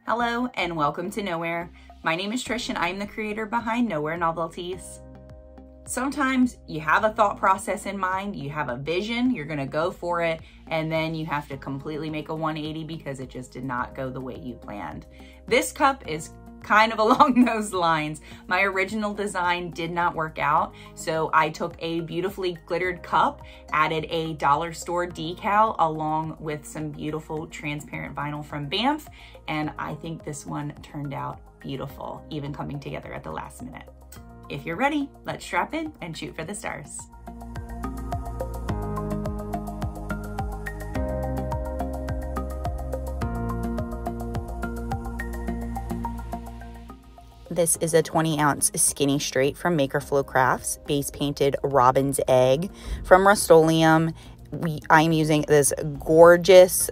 Hello and welcome to Nowhere. My name is Trish and I'm the creator behind Nowhere Novelties. Sometimes you have a thought process in mind, you have a vision, you're gonna go for it, and then you have to completely make a 180 because it just did not go the way you planned. This cup is kind of along those lines. My original design did not work out, so I took a beautifully glittered cup, added a dollar store decal along with some beautiful transparent vinyl from Banff, and I think this one turned out beautiful, even coming together at the last minute. If you're ready, let's strap in and shoot for the stars. This is a 20-ounce skinny straight from Maker Flow Crafts, base painted robin's egg from Rustoleum. I'm using this gorgeous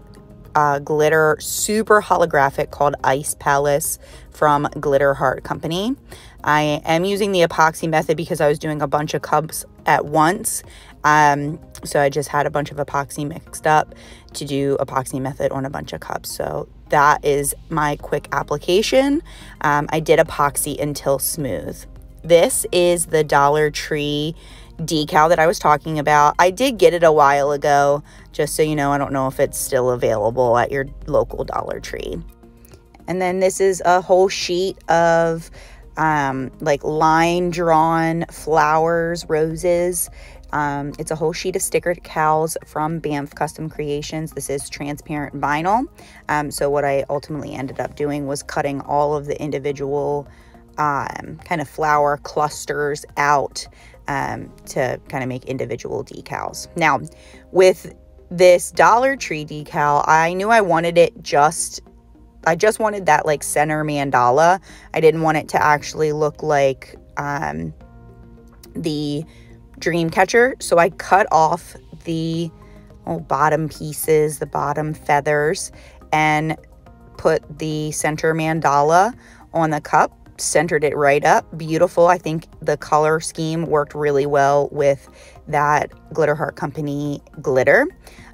glitter, super holographic, called Ice Palace from Glitter Heart Company. I am using the epoxy method because I was doing a bunch of cups at once. So I just had a bunch of epoxy mixed up to do epoxy method on a bunch of cups. So that is my quick application. I did epoxy until smooth. This is the Dollar Tree decal that I was talking about. I did get it a while ago, just so you know. I don't know if it's still available at your local Dollar Tree. And then this is a whole sheet of like line drawn flowers, roses. It's a whole sheet of sticker decals from Banff Custom Creations. This is transparent vinyl. So what I ultimately ended up doing was cutting all of the individual kind of flower clusters out to kind of make individual decals. Now, with this Dollar Tree decal, I knew I wanted it I just wanted that like center mandala. I didn't want it to actually look like the Dreamcatcher. So I cut off the bottom pieces, the bottom feathers, and put the center mandala on the cup, centered it right up. Beautiful. I think the color scheme worked really well with that Glitter Heart Company glitter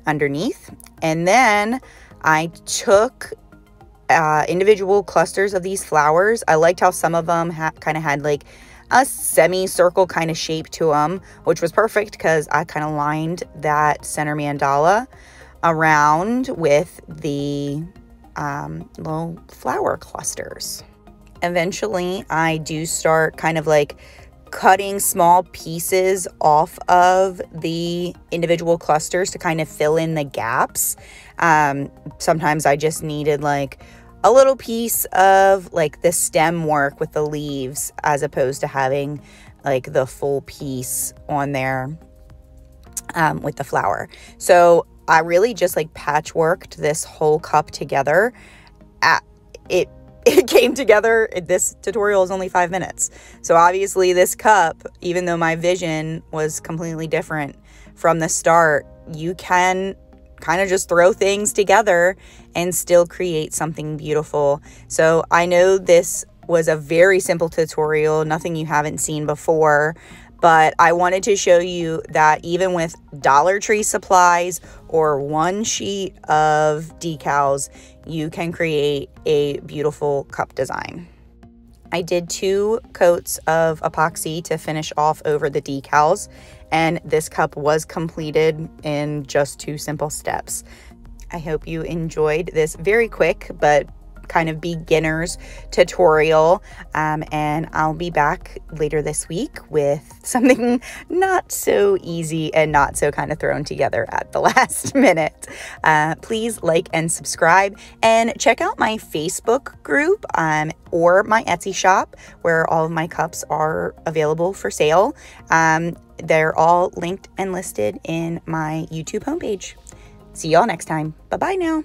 underneath. And then I took individual clusters of these flowers. I liked how some of them kind of had like a semicircle kind of shape to them, which was perfect because I kind of lined that center mandala around with the little flower clusters. Eventually, I do start kind of like cutting small pieces off of the individual clusters to kind of fill in the gaps. Sometimes I just needed like a little piece of like the stem work with the leaves as opposed to having like the full piece on there with the flower. So I really just like patchworked this whole cup together. It came together. This tutorial is only 5 minutes. So obviously this cup, even though my vision was completely different from the start, you can kind of just throw things together and still create something beautiful. So I know this was a very simple tutorial, nothing you haven't seen before, but I wanted to show you that even with Dollar Tree supplies or one sheet of decals, you can create a beautiful cup design. I did 2 coats of epoxy to finish off over the decals, and this cup was completed in just 2 simple steps. I hope you enjoyed this very quick but kind of beginner's tutorial, and I'll be back later this week with something not so easy and not so kind of thrown together at the last minute. Please like and subscribe, and check out my Facebook group or my Etsy shop where all of my cups are available for sale. They're all linked and listed in my YouTube homepage. See y'all next time. Bye-bye now.